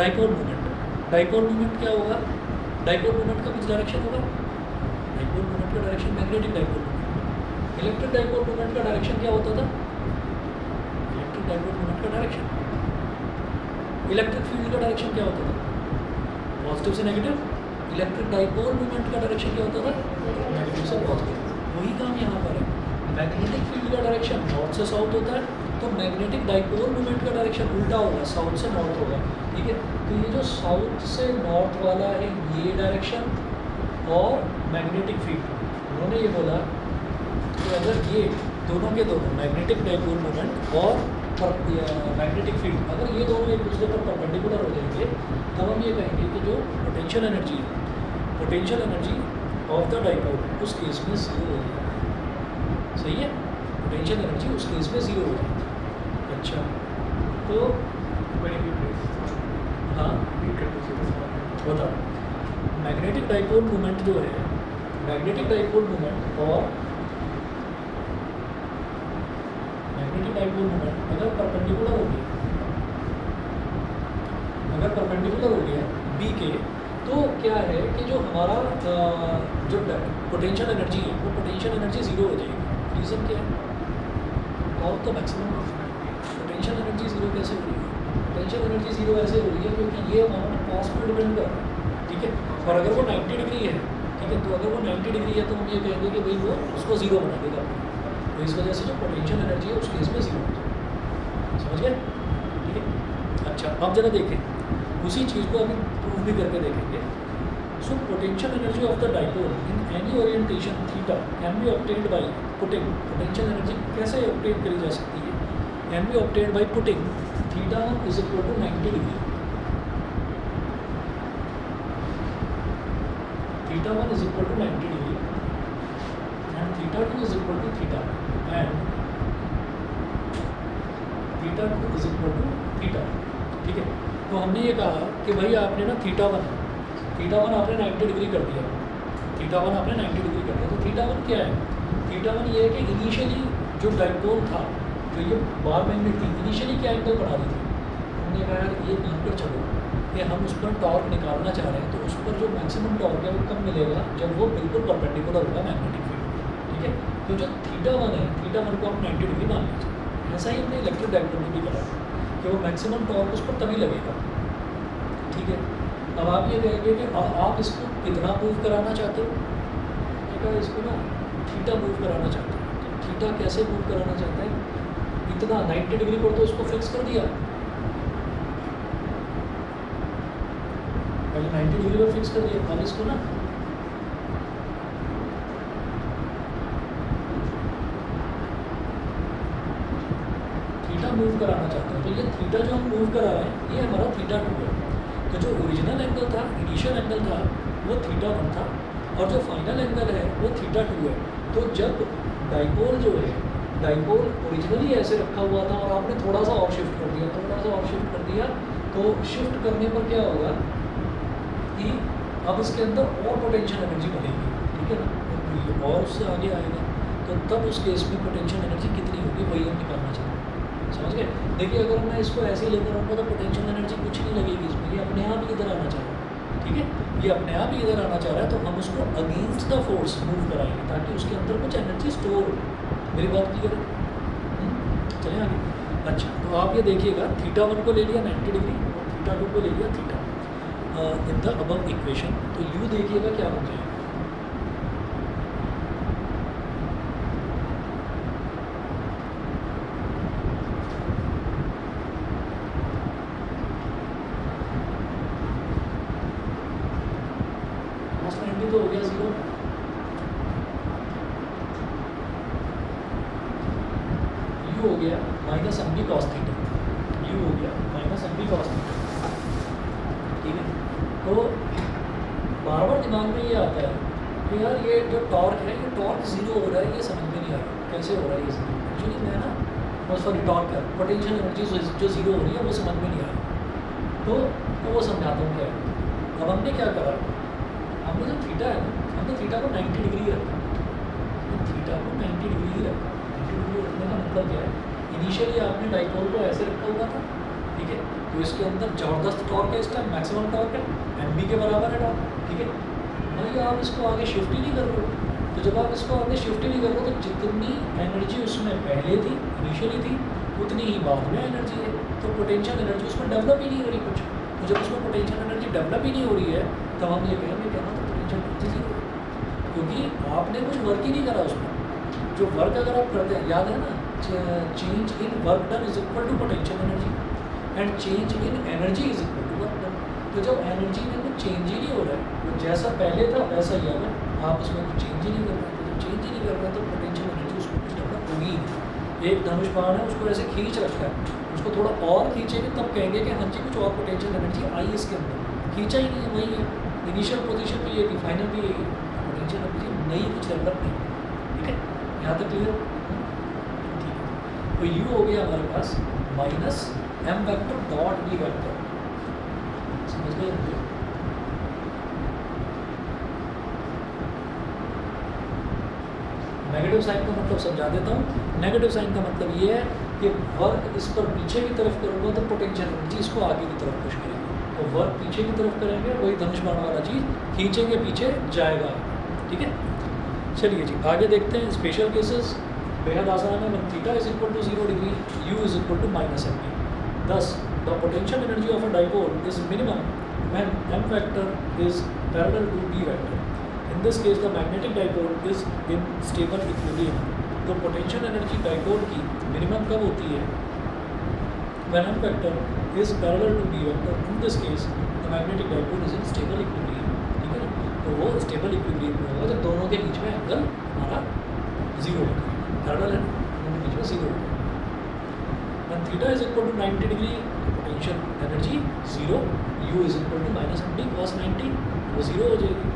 डाइपोल मोमेंट, डाइपोल मोमेंट क्या होगा, डाइपोल मोमेंट का कुछ डायरेक्शन होगा, डाइपोल मोमेंट का direction magnetic dipole moment, electric dipole moment का डायरेक्शन क्या होता था, इलेक्ट्रिक डाइपोल मोमेंट का डायरेक्शन, इलेक्ट्रिक फील्ड का डायरेक्शन क्या होता था, पॉजिटिव से नेगेटिव, इलेक्ट्रिक डाइपोल मोमेंट का डायरेक्शन क्या होता था, नेगेटिव से पॉजिटिव। वही काम यहाँ पर है, मैग्नेटिक फील्ड का डायरेक्शन नॉर्थ से साउथ होता है, तो मैग्नेटिक डाइपोल मोमेंट का डायरेक्शन उल्टा होगा, साउथ से नॉर्थ होगा, ठीक है। तो ये जो साउथ से नॉर्थ वाला है ये डायरेक्शन, और मैग्नेटिक फील्ड उन्होंने ये बोला कि अगर ये दोनों के दोनों मैग्नेटिक डाइपोल मोमेंट और मैग्नेटिक फील्ड अगर ये दोनों एक दूसरे पर परपेंडिकुलर हो जाएंगे तब हम ये कहेंगे कि जो पोटेंशियल एनर्जी है, potential energy of the dipole उस केस में 0 हो जाएगी, सही है, पोटेंशियल एनर्जी उस केस में 0 हो जाएगी। अच्छा, तो हाँ बता, मैग्नेटिक डाइपोल मोमेंट जो है, मैग्नेटिक डाइपोल मोमेंट और मैग्नेटिक डाइपोल मोमेंट अगर परपेंडिकुलर हो गया, अगर परपेंडिकुलर हो गया बी के, तो क्या है कि जो हमारा जो पोटेंशियल एनर्जी है वो पोटेंशियल एनर्जी 0 हो जाएगी। रीज़न क्या है, और तो मैक्सिमम पोटेंशियल एनर्जी 0 कैसे हो रही है, पोटेंशियल एनर्जी 0 ऐसे हो रही है क्योंकि ये हमारा कॉस पर डिपेंड कर रहा है, ठीक है। और अगर वो 90 डिग्री है, ठीक है, तो अगर वो 90 डिग्री है तो हम ये कहेंगे कि भाई वो उसको 0 बना देगा, तो इस वजह से जो पोटेंशियल एनर्जी है उस केस में 0 हो जाएगी, समझ गए, ठीक है। अच्छा, अब जरा देखें उसी चीज़ को अभी प्रूव भी करके देखेंगे। So potential energy of the dipole in any orientation theta can be obtained by putting, potential energy कैसे ऑब्टेन करी जा सकती है, can be obtained by putting theta 1 is equal to 90 degree, theta 1 is equal to 90 degree and theta 2 is equal to theta and theta 2 is equal to theta, ठीक है। तो हमने ये कहा कि भाई आपने ना थीटा 1 आपने 90 डिग्री कर दिया, थीटा 1 आपने 90 डिग्री कर दिया, तो थीटा 1 क्या है, थीटा 1 ये है कि इनिशियली जो डाइपोल था, जो ये बार मैग्नेट थी, इनिशियली क्या एंगल बना रही थी, हमने कहा यार ये मानकर चलो कि हम उस पर टॉर्क निकालना चाह रहे हैं, तो उस पर जो मैक्सिमम टॉर्क है वो कब मिलेगा, जब वो बिल्कुल परपेंडिकुलर होगा मैग्नेटिक फील्ड। ठीक है, तो जो θ1 है, θ1 को आप 90 डिग्री मान लीजिए। ऐसा ही हमने इलेक्ट्रिक डायपोल में भी करा कि वो मैक्सिमम टॉर्क उस पर तभी लगेगा। ठीक है, अब आप ये कहेंगे कि आप इसको कितना मूव कराना चाहते हो, क्या इसको ना थीटा मूव कराना चाहते हो। तो थीटा कैसे मूव कराना चाहते हैं, इतना 90 डिग्री पर तो इसको फिक्स कर दिया, पहले 90 डिग्री पर फिक्स कर दिया, अब इसको ना थीटा मूव कराना चाहते हैं। तो ये थीटा जो हम मूव करा रहे हैं ये हमारा θ2 है। तो जो ओरिजिनल एंगल था, इनिशियल एंगल था, वो θ1 था, और जो फाइनल एंगल है वो θ2 है। तो जब डाइपोल जो है, डाइपोल ओरिजिनली ऐसे रखा हुआ था और आपने थोड़ा सा और शिफ्ट कर दिया, थोड़ा सा और शिफ्ट कर दिया, तो शिफ्ट करने पर क्या होगा कि अब इसके अंदर और पोटेंशियल एनर्जी बनेगी। ठीक है ना, और उससे आगे आएगा, तो तब उस केस में पोटेंशियल एनर्जी कितनी होगी वही हम निकालना चाहते हैं। समझ गए? देखिए, अगर मैं इसको ऐसे ही लेकर आऊँगा तो पोटेंशियल एनर्जी कुछ नहीं लगेगी इसमें, ये अपने आप ही इधर आना चाह रहा है। ठीक है, ये अपने आप ही इधर आना चाह रहा है, तो हम उसको अगेंस्ट द फोर्स मूव कराएंगे ताकि उसके अंदर कुछ एनर्जी स्टोर हो। मेरी बात क्लियर है? चलिए आगे। अच्छा, तो आप ये देखिएगा, θ1 को ले लिया 90 डिग्री और θ2 को ले लिया theta in the above equation. तो यू देखिएगा क्या बन जाएगा, तो हो गया 0, यू हो गया minus M B cos theta, U हो गया minus M B cos theta. ठीक है, तो बार बार दिमाग में ये आता है कि यार ये जो टॉर्क है, ये टॉर्क 0 हो रहा है, ये समझ में नहीं आ रहा कैसे हो रहा है ये ज़ीरो। एक्चुअली मैं ना बस सॉरी टॉर्क है, पोटेंशियल एनर्जी जो 0 हो रही है वो समझ में नहीं आ रही, तो वो समझाता हूँ क्या है। अब हमने क्या करा, हमने जो थीटा है ना, हमने थीटा को 90 डिग्री रखा, तो थीटा को 90 डिग्री ही रखा। 90 डिग्री रखने का मतलब क्या है, इनिशियली आपने डाइपोल को ऐसे रखा हुआ था। ठीक है, तो इसके अंदर ज़बरदस्त टॉर्क है, इस टाइम मैक्सिमम टॉर्क है, एम बी के बराबर है टॉर्क। ठीक है, भाई आप इसको आगे शिफ्ट ही नहीं कर रहे हो, तो जब आप इसको आगे शिफ्ट ही नहीं कर रहे हो तो जितनी एनर्जी उसमें पहले थी, इनिशियली थी, उतनी ही बाद में एनर्जी है, तो पोटेंशियल एनर्जी उसमें डेवलप ही नहीं हो रही कुछ। तो जब उसमें पोटेंशियल एनर्जी डेवलप ही नहीं हो रही है, तब हम ये कहेंगे कि हाँ तो पोटेंशियल एनर्जी 0 है, क्योंकि आपने कुछ वर्क ही नहीं करा उसमें। जो वर्क अगर आप करते हैं, याद है ना, change in work done is equal to potential energy and change in energy is equal to work done. तो जब एनर्जी में कुछ चेंज ही नहीं हो रहा है, तो जैसा पहले था वैसा ही है, आप उसमें कुछ चेंज ही नहीं कर रहे, तो चेंज ही नहीं कर रहे तो पोटेंशियल एनर्जी उसको कुछ डेवलप होगी ही नहीं। एक धनुष बाण है, उसको ऐसे खींच रखा है, उसको थोड़ा और खींचेंगे तब कहेंगे कि हाँ जी कुछ और पोटेंशियल एनर्जी आई इसके अंदर, खींचा ही नहीं है, वही है, इनिशियल पोजीशन भी ये थी, फाइनल भी यही है, पोटेंशियल एनर्जी नई कुछ डेवलप नहीं। ठीक है, यहाँ तक क्लियर? ठीक है, तो यू हो गया हमारे पास minus M vector dot B vector, समझ गए? नेगेटिव साइन का मतलब समझा देता हूँ। नेगेटिव साइन का मतलब ये है कि वर्क इस पर पीछे की तरफ करूँगा तो पोटेंशियल एनर्जी इसको आगे की तरफ पुश करेगी, तो वर्क पीछे की तरफ करेंगे, वही धनुष बाण वाला चीज़ खींचेंगे पीछे जाएगा। ठीक है, चलिए जी आगे देखते हैं स्पेशल केसेस। बेहद आसान है, when theta is equal to 0 degree, U is equal to minus M B. Thus the potential energy of a dipole is minimum when m vector is parallel to b vector. In this case, the magnetic dipole is in stable equilibrium. तो पोटेंशियल एनर्जी डाइपोल की मिनिमम कब होती है? When m vector is parallel to b vector. In this case, the magnetic dipole is in stable equilibrium. ठीक है ना? तो वो stable equilibrium में होगा जब दोनों के बीच में एंगल हमारा 0 होगा, पैरेलल है, दोनों के बीच में 0 होगा। When theta is equal to 90 degree, potential energy 0, u is equal to minus m b cos 90, वो 0 हो जाएगी।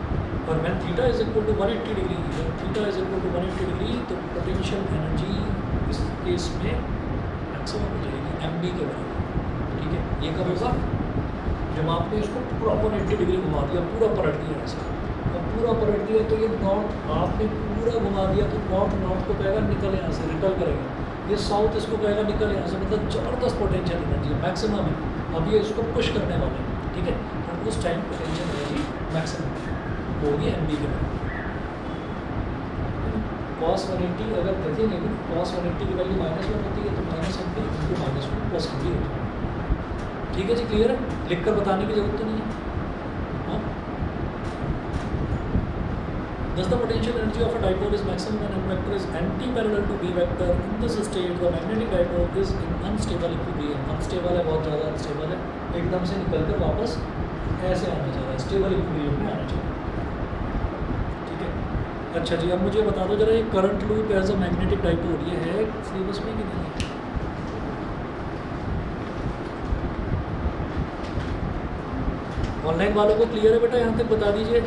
और when theta is equal to 180 degree, when theta is equal to 180 degree, तो potential energy इस केस में मैक्सिमम हो जाएगी m b के बराबर। ठीक है, ये कब होगा? जब आपने इसको पूरा 180 डिग्री घुमा दिया, पूरा पलट दिया ऐसे, अब पूरा पलट दिया तो ये नॉर्थ आपने पूरा घुमा दिया तो नॉर्थ को कहेगा निकल यहाँ से, रिपल करेगा। ये साउथ इसको कहेगा निकल यहाँ से, मतलब ज़बरदस्त पोटेंशियल एनर्जी है, मैक्सिमम है। अब ये इसको पुश करने वाला है। ठीक है, उस टाइम पोटेंशियल एनर्जी मैक्सिमम होगी एम बी के बाद। cos 180 अगर देखेंगे भी cos 180 की वैल्यू -1 होती है तो -1 इंटू -1 प्लस एम बी होती है। ठीक है जी, क्लियर है, लिख कर बताने की जरूरत तो नहीं है। हाँ, Thus the potential energy of a dipole is maximum when M vector is anti-parallel to B vector. In this state, the magnetic dipole is in unstable equilibrium. Unstable है, बहुत ज़्यादा unstable है, एकदम से निकल कर वापस ऐसे आना चाहिए, स्टेबल इक्विलिब्रियम में आना चाहिए। ठीक है, अच्छा जी, अब मुझे बता दो जरा, ये current loop as a magnetic dipole ये है सिलेबस में कि नहीं है? ऑनलाइन वालों को क्लियर है बेटा, यहाँ तक बता दीजिए।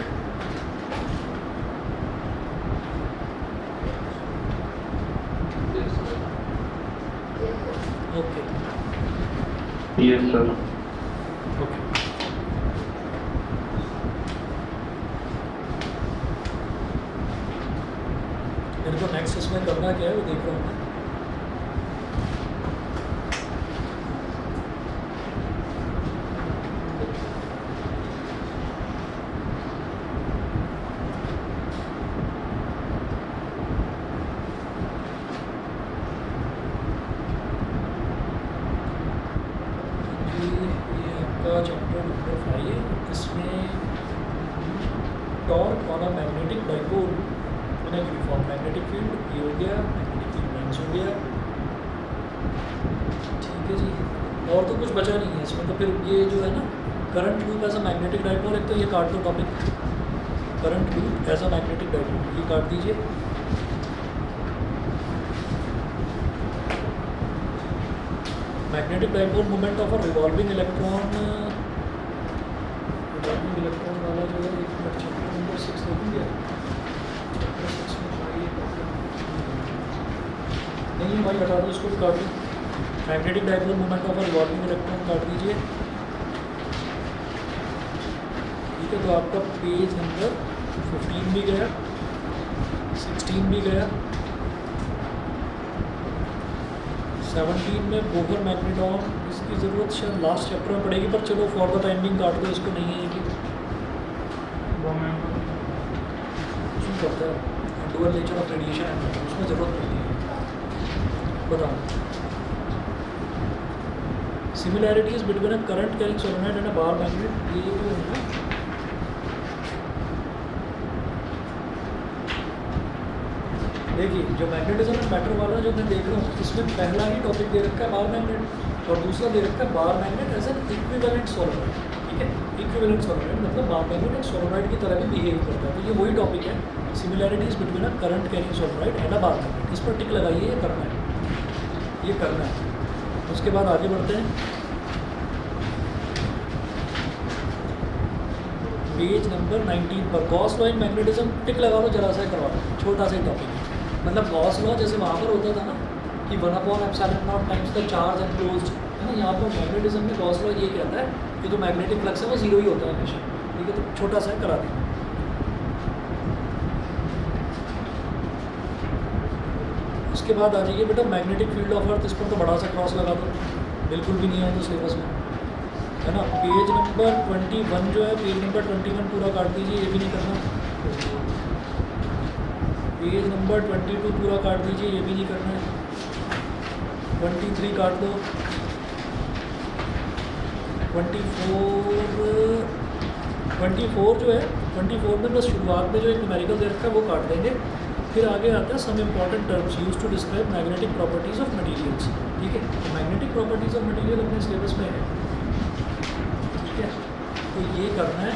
Okay yes sir. ओके, मेरे को नेक्स्ट इसमें करना क्या है वो देख रहा हूँ मैं। ये आपका चैप्टर नंबर 5, इसमें torque on a magnetic dipole in a uniform magnetic field ये हो गया, मैग्नेटिक फील्ड लाइन्स हो गया। ठीक है जी, और तो कुछ बचा नहीं है इसमें, तो फिर ये जो है ना current loop as a magnetic dipole, एक तो ये काट दो topic, current loop as a magnetic dipole ये काट दीजिए। Magnetic dipole moment of a revolving electron वाला जो है, एक मिनट, चैप्टर नंबर 6 देखेंगे, चैप्टर 6 में चाहिए नहीं भाई, हटा दो इसको भी, काट दो। Magnetic dipole moment of a revolving electron काट दीजिए। ठीक है, तो आपका पेज नंबर 15 भी गया, 16 भी गया, 17 में बोहर मैग्नेटॉन, इसकी ज़रूरत शायद लास्ट चैप्टर में पड़ेगी, पर चलो फॉर द टाइमिंग काट दो इसको, नहीं है कि उसमें करता है dual nature of radiation and उसमें ज़रूरत नहीं है। बताओ, similarities between a current carrying solenoid and a bar magnet, ये जो है ना, देखिए जो मैग्नेटिज्म एंड मैटर वाला जो मैं देख रहा हूँ, इसमें पहला ही टॉपिक दे रखा है बार मैग्नेट, और दूसरा दे रखा है bar magnet as an equivalent solenoid. ठीक है, इक्विवेलेंट सोलेनोइड मतलब बार मैग्नेट एक सोलेनोइड की तरह भी बिहेव करता है। तो ये वही टॉपिक है, similarities between a current carrying solenoid and a bar magnet. इस पर टिक लगाइए, ये करना है, ये करना है। उसके बाद आगे बढ़ते हैं, पेज नंबर 19 पर गॉस लॉ इन मैग्नेटिज्म, टिक लगा लो, जरा सा करवा लो, छोटा सा टॉपिक है। मतलब गॉस लॉ जैसे वहाँ पर होता था ना कि 1/ε0 टाइम्स द चार्ज एनक्लोज्ड, है ना, यहाँ पर मैग्नेटिज्म में गॉस लॉ ये कहता है कि जो मैग्नेटिक फ्लक्स है वो जीरो ही होता है हमेशा। ठीक है, तो छोटा सा करा दें। उसके बाद आ जाइए बेटा मैग्नेटिक फील्ड ऑफ अर्थ, इस पर तो बड़ा सा क्रॉस लगा दो, बिल्कुल भी नहीं है तो सिलेबस में, है ना। पेज नंबर 21 जो है, पेज नंबर 21 पूरा काट दीजिए, ये भी नहीं करना। पेज नंबर 22 पूरा काट दीजिए, ये भी नहीं करना है। 23 काट दो, 24 जो है, 24 में बस शुरुआत में जो एक न्यूमेरिकल दे रखा है वो काट देंगे। फिर आगे आता है some important terms use to describe magnetic properties of materials. ठीक है, तो मैग्नेटिक प्रॉपर्टीज़ ऑफ मटेरियल अपने सिलेबस में है। ठीक है, तो ये करना है।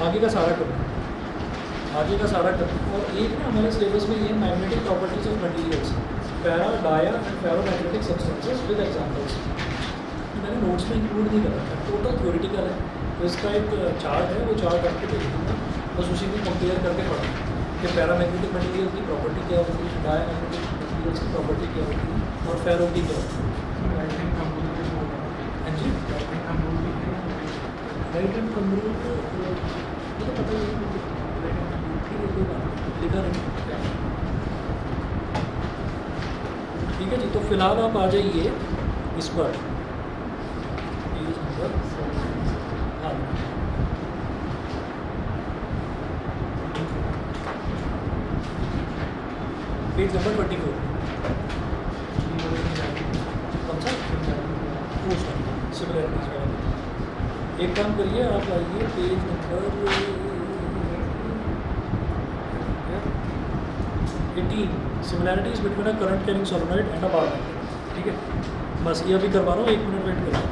आगे का सारा करना, आगे का सारा करना। और एक ना हमारे सिलेबस में ये magnetic properties of materials, para, dia and ferromagnetic substances with examples. मैंने नोट्स में इंक्लूड नहीं कर रखा, टोटल थ्योरेटिकल है। तो इसका एक चार्ट है, वो चार्ट आपको भेज दूँगा, बस उसी को कंपेयर करके पढ़ना कि पैरामैग्नेटिक मटेरियल की प्रॉपर्टी क्या होती है, डाया मैग्नेटिक मटेरियल्स की प्रॉपर्टी क्या होती है, और फेरो की क्या होती है। हाँ जी, राइट एंड कम रूल तो पता ही है, लिखा नहीं। ठीक है जी। तो फिलहाल आप आ जाइए इस पर, पेज नंबर, हाँ, पेज नंबर 24। कौन सा? वो सिमिलैरिटीज वाला। एक काम करिए, आप आइए page number 18, similarities between a current carrying solenoid and a bar magnet. ठीक है, बस ये अभी करवा रहा हूँ, 1 मिनट वेट करो।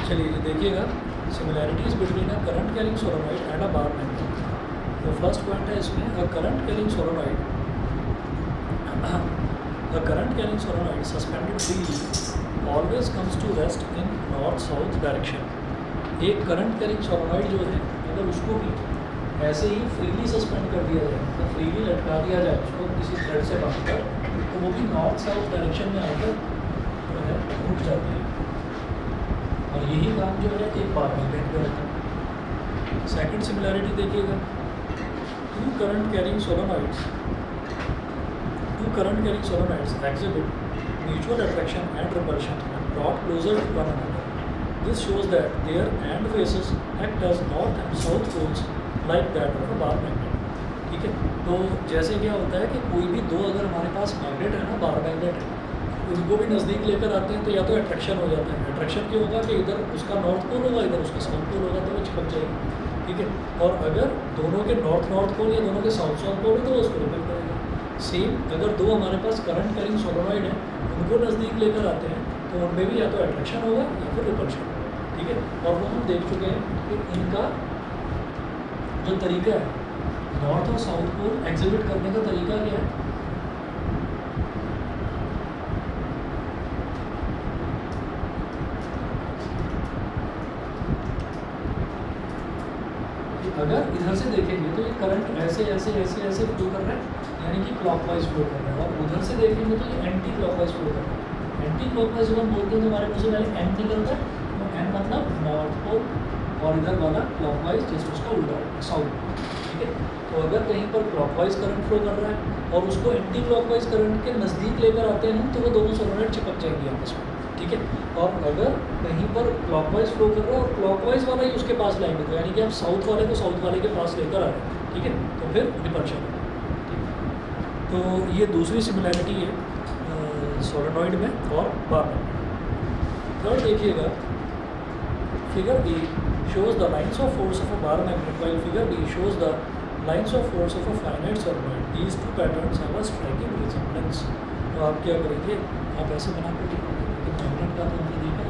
चलिए ये देखिएगा, similarities between a current carrying solenoid and a bar magnet. तो फर्स्ट पॉइंट है इसमें, a current carrying solenoid suspended freely always comes to rest in north south direction. एक करंट कैरिंग सोलेनॉइड जो है, अगर उसको भी ऐसे ही फ्रीली सस्पेंड कर दिया जाए, मतलब फ्रीली लटका दिया जाए उसको किसी थ्रेड से बांधकर, तो वो भी नॉर्थ साउथ डायरेक्शन में आकर जो है रुक जाती है। और यही काम जो है एक बार मैग्नेट पे रहता है। सेकंड सिमिलैरिटी देखिएगा, two current carrying solenoids exhibit mutual attraction and repulsion and brought closer to one another. This shows that their end faces act as north and south poles like that of a bar magnet. ठीक है, तो जैसे क्या होता है कि कोई भी दो अगर हमारे पास मैग्नेट है ना, बार मैग्नेट है, उनको भी नज़दीक लेकर आते हैं तो या तो अट्रैक्शन हो जाता है। अट्रैक्शन क्यों होगा कि इधर उसका नॉर्थ पोल होगा, इधर उसका साउथ पोल होगा, तो वो चिपक जाएगी। ठीक है, और अगर दोनों के नॉर्थ पोल या दोनों के साउथ पोल है तो वो उसको रिपेल करेगा। सेम अगर दो हमारे पास करंट कैरिंग सोलेनॉइड है, उनको नज़दीक लेकर आते हैं तो उनमें भी या तो अट्रैक्शन होगा या फिर रिपल्शन होगा। ठीक है, और वो हम देख चुके हैं कि इनका जो तरीका है नॉर्थ और साउथ पोल एग्जिबिट करने का तरीका क्या है, अगर इधर से देखेंगे तो ये करंट ऐसे ऐसे ऐसे ऐसे फ्लो कर रहा है, यानी कि क्लॉकवाइज फ्लो कर रहा है, और उधर से देखेंगे तो ये एंटी क्लॉकवाइज फ्लो कर रहा है। एंटी क्लॉकवाइज जब हम बोलते हैं तो हमारे मुँह से पहले एन निकलता है, तो एन मतलब नॉर्थ पोल, और इधर वाला क्लॉकवाइज जस्ट उसका उल्टा साउथ। ठीक है, तो अगर कहीं पर क्लॉकवाइज करंट फ्लो कर रहा है और उसको एंटी क्लॉकवाइज करंट के नज़दीक लेकर आते हैं तो वो दोनों सोलेनॉइड चिपक जाएंगी आपस में। ठीक है, और अगर कहीं पर क्लॉकवाइज फ्लो कर रहा है और क्लॉकवाइज वाला ही उसके पास लाएंगे, तो यानी कि आप साउथ वाले को साउथ वाले के पास लेकर आ रहे हैं। ठीक है, तो फिर रिपल्शन। तो ये दूसरी सिमिलैरिटी है सोलेनॉइड में और बार में। थर्ड देखिएगा, figure A shows the lines of force of a bar magnet while figure B shows the lines of force of a finite solenoid. These two patterns have a striking resemblance. तो आप क्या करेंगे, आप ऐसे बना कर दिखाओगे, लेकिन मैग्नेट का तो हमने देखा ही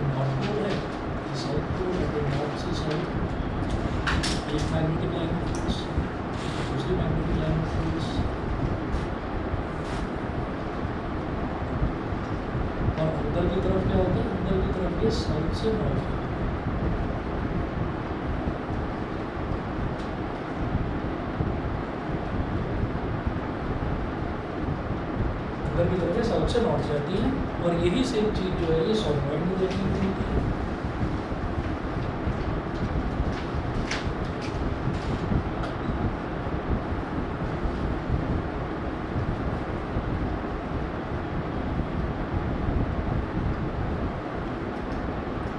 नॉर्थ पोल है, साउथ पोल है, तो नॉर्थ से साउथ एक मैग्नेटिक लाइन ऑफ फोर्स, दूसरी मैग्नेटिक लाइन ऑफ फोर्स, और अंदर की तरफ क्या होता है, अंदर की तरफ ये साउथ से नॉर्थ है। अंदर की तरफ ये साउथ से नॉर्थ जाती है, और यही सेम चीज़ जो है ये सॉलिनॉइड में देखने को मिलती है।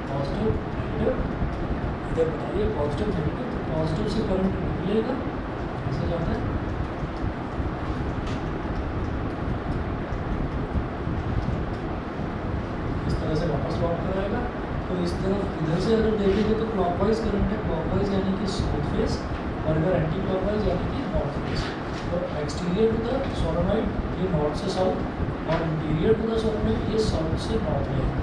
पॉजिटिव नेगेटिव, इधर बताइए पॉजिटिव नेगेटिव, तो पॉजिटिव से करंट निकलेगा, ऐसे जाता है, इस तरह से वापस लौट कर आएगा। तो इस तरफ इधर से अगर देखेंगे तो क्लॉकवाइज करंट है, क्लॉकवाइज यानी कि साउथ फेस, और अगर एंटी क्लॉकवाइज यानी कि नॉर्थ फेस। तो एक्सटीरियर टू द सोलेनॉइड ये नॉर्थ से साउथ, और इंटीरियर टू द सोलेनॉइड ये साउथ से नॉर्थ में है।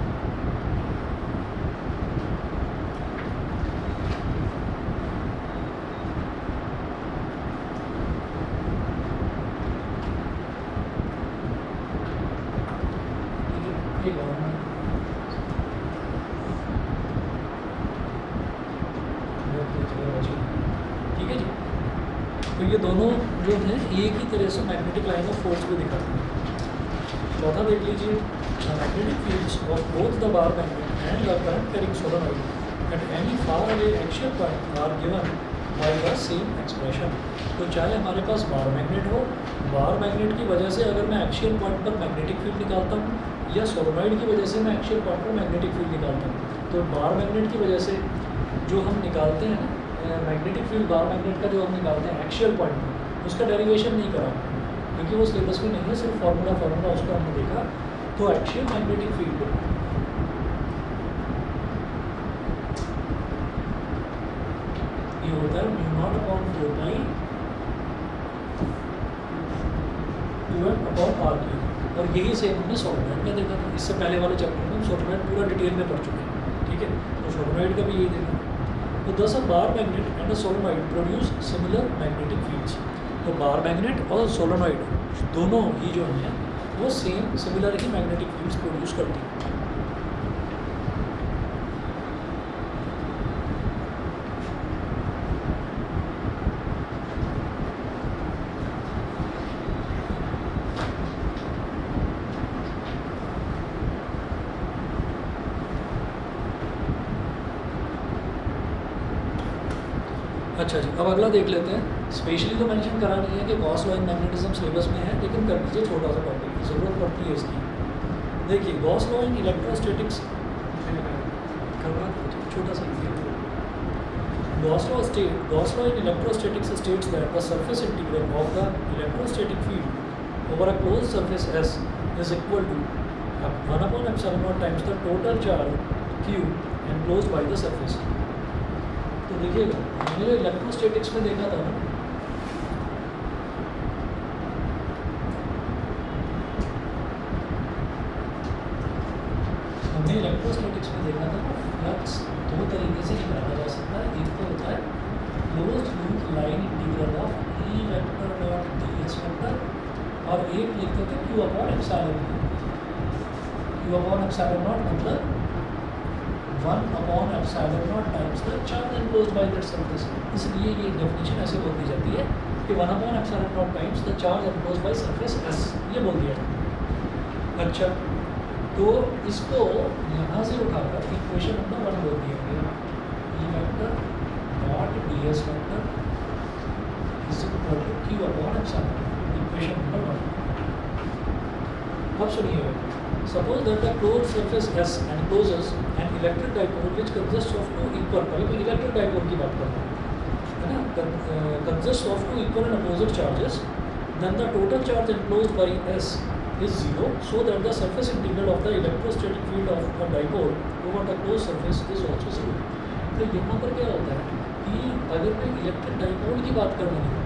ठीक है, एक और मैं ठीक है जी। तो ये दोनों जो हैं एक ही तरह से मैग्नेटिक लाइन ऑफ फोर्स को दिखाते हैं। चौथा देख लीजिए, magnetic fields of both the bar magnet and the current carrying solenoid at any far away axial point are given by the same expression. तो चाहे हमारे पास बार मैग्नेट हो, बार मैग्नेट की वजह से अगर मैं एक्सियल पॉइंट पर मैग्नेटिक फील्ड निकालता हूँ, या सोलेनॉइड की वजह से मैं एक्सियल पॉइंट पर मैग्नेटिक फील्ड निकालता हूँ, तो बार मैग्नेट की वजह से जो हम निकालते हैं मैग्नेटिक फील्ड, बार मैग्नेट का जो हम निकालते हैं एक्सियल पॉइंट में, उसका डेरिवेशन नहीं करा क्योंकि वो सिलेबस में नहीं है, सिर्फ फार्मूला उसका हमने देखा। तो एक्सियल मैग्नेटिक फील्ड ये होता है म्यू नॉट अपॉन 4 पाई q1 अपॉन r क्यूब, और यही सेम हमने सोलेनॉइड में देखा था। इससे पहले वाले चैप्टर में हम सोलेनॉइड पूरा डिटेल में पढ़ चुके हैं, ठीक है। तो सोलेनॉइड का भी यही देखा। तो thus a bar magnet and a solenoid produce similar magnetic fields. तो बार मैग्नेट और सोलेनॉइड दोनों ही जो हैं वो सेम सिमिलर ही मैग्नेटिक फील्ड्स प्रोड्यूस करती हैं। अच्छा जी, अब अगला देख लेते हैं। स्पेशली तो मेंशन करा नहीं है कि Gauss law in magnetism syllabus में है, लेकिन कर लीजिए, छोटा सा टॉपिक की ज़रूरत पड़ती है इसकी। देखिए गॉस लॉ इन इलेक्ट्रोस्टैटिक्स, छोटा सा Gauss law in electrostatics states that the surface integral of the electrostatic field over a close surface S is equal to 1/ε0 times the total charge Q enclosed by the surface. तो देखिएगा हमने जो इलेक्ट्रोस्टैटिक्स में देखा था ना, हमने इलेक्ट्रोस्टैटिक्स में देखा था फ्लक्स दो तरीके से निकाला जा सकता है। एक तो होता है closed loop line integral of E vector dot ds vector, और एक लिखते थे Q अपॉन एप्सिलॉन नॉट, मतलब 1/ε0 times the charge enclosed by that surface. इसलिए ये डेफिनेशन ऐसे बोल दी जाती है कि 1/ε0 times the charge enclosed by surface S, ये बोल दिया जाता है। अच्छा, तो इसको यहाँ से उठाकर इक्वेशन नंबर 1 बोल दिया गया, E vector dot ds vector is equal to Q upon epsilon, equation number 1। अब सुनिए, suppose that the closed surface S encloses an electric dipole which consists of two equal, पहले तो इलेक्ट्रिक डाइपोल की बात करते हैं, है ना, consists of two equal and opposite charges, then the total charge enclosed by S is 0, so that the surface integral of the electrostatic field of a dipole over the closed surface is also 0। तो यहाँ पर क्या होता है कि अगर मैं इलेक्ट्रिक डाइपोल की बात कर रहा हूँ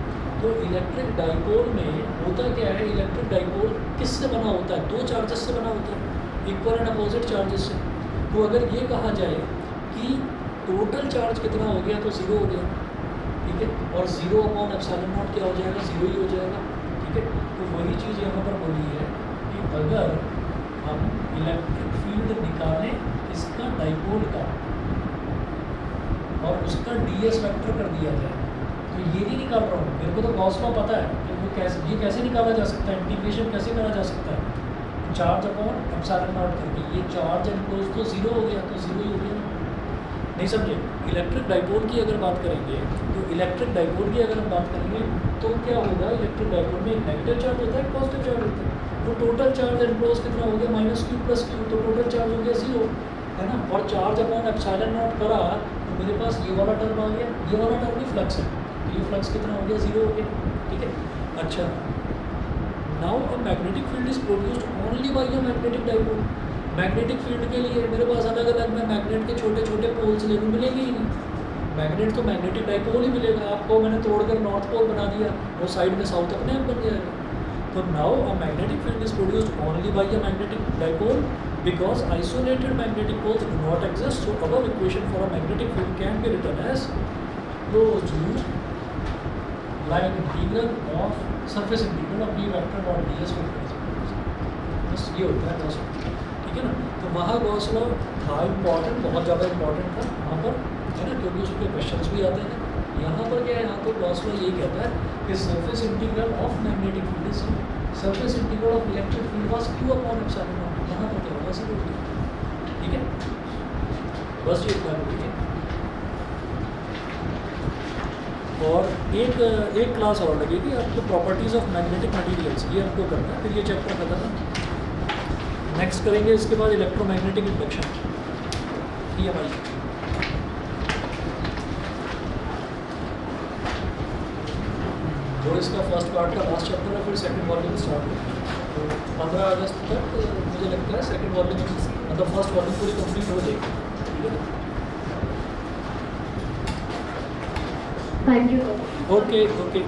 तो इलेक्ट्रिक डाइपोल में होता क्या है, इलेक्ट्रिक डाइपोल किससे बना होता है, दो चार्जेस से बना होता है, इक्वल एंड अपोजिट चार्जेस से। तो अगर ये कहा जाए कि टोटल चार्ज कितना हो गया तो ज़ीरो हो गया, ठीक है, और ज़ीरो अपॉन एप्सिलॉन नॉट क्या हो जाएगा, ज़ीरो ही हो जाएगा, ठीक है। तो वही चीज़ यहाँ पर बोली है कि अगर हम इलेक्ट्रिक फील्ड निकालें इसका डाइपोल का और उसका ds वेक्टर कर दिया जाए, तो ये नहीं निकाल रहा हूँ, मेरे को तो गॉस लॉ पता है कि वो कैसे, ये कैसे निकाला जा सकता है, इंटीग्रेशन कैसे करा जा सकता है, चार्ज अपॉन एप्सिलॉन नॉट करके, ये चार्ज एनक्लोज तो ज़ीरो हो गया, तो ज़ीरो ही हो गया, नहीं समझे। इलेक्ट्रिक डाइपोल की अगर बात करेंगे, तो इलेक्ट्रिक डाइपोल की अगर हम बात करेंगे तो क्या होगा, इलेक्ट्रिक डाइपोल में एक नेगेटिव चार्ज होता है, पॉजिटिव चार्ज होता है, तो टोटल चार्ज एनक्लोज कितना हो गया, -q + q, तो टोटल चार्ज हो गया ज़ीरो, है ना। और चार्ज अपॉन एप्सिलॉन नॉट करा तो मेरे पास ये वाला टर्म आ गया, ये वाला टर्म ही फ्लक्स है, ये फ्लक्स कितना हो गया, ज़ीरो हो गया, ठीक है। अच्छा, now a magnetic field is produced only by a magnetic dipole. Magnetic field के लिए मेरे पास अलग अलग मैं मैग्नेट के छोटे छोटे पोल्स ले लूँ, मिलेंगे ही नहीं, मैग्नेट तो मैग्नेटिक डाइपोल ही मिलेगा आपको। मैंने तोड़कर नॉर्थ पोल बना दिया, वो साइड में साउथ अपने आप बन जाएगा। तो now a magnetic field is produced only by a magnetic dipole because isolated magnetic poles do not exist. So our equation for a magnetic field can be written as closed loop line integral of surface integral of B vector dot ds vector। बस ये होता है गॉस लॉ, ठीक है ना। तो वहाँ गॉस लॉ था इम्पॉर्टेंट, बहुत ज़्यादा इम्पॉर्टेंट था वहाँ पर, है ना, क्योंकि उसके क्वेश्चंस भी आते हैं। यहाँ पर क्या है, यहाँ तो गॉस लॉ ये कहता है कि surface integral of magnetic field is surface integral of electric field was q upon epsilon naught। यहाँ पर क्या होगा, ज़ीरो, ठीक है। बस ये इतना ठीक है। और एक क्लास और लगेगी आपको, प्रॉपर्टीज़ ऑफ मैग्नेटिक मटेरियल्स, ये आपको करना है, फिर ये चैप्टर खत्म है। नेक्स्ट करेंगे इसके बाद इलेक्ट्रोमैग्नेटिक इंडक्शन, ये हमारी जो इसका फर्स्ट पार्ट का लास्ट चैप्टर है, फिर सेकंड वॉल्यूम स्टार्ट होगा। तो 15 अगस्त तक मुझे लगता है सेकंड वॉल्यूम, मतलब फर्स्ट वॉल्यूम पूरी कंप्लीट हो जाएगी, ठीक है। Thank you. Okay okay.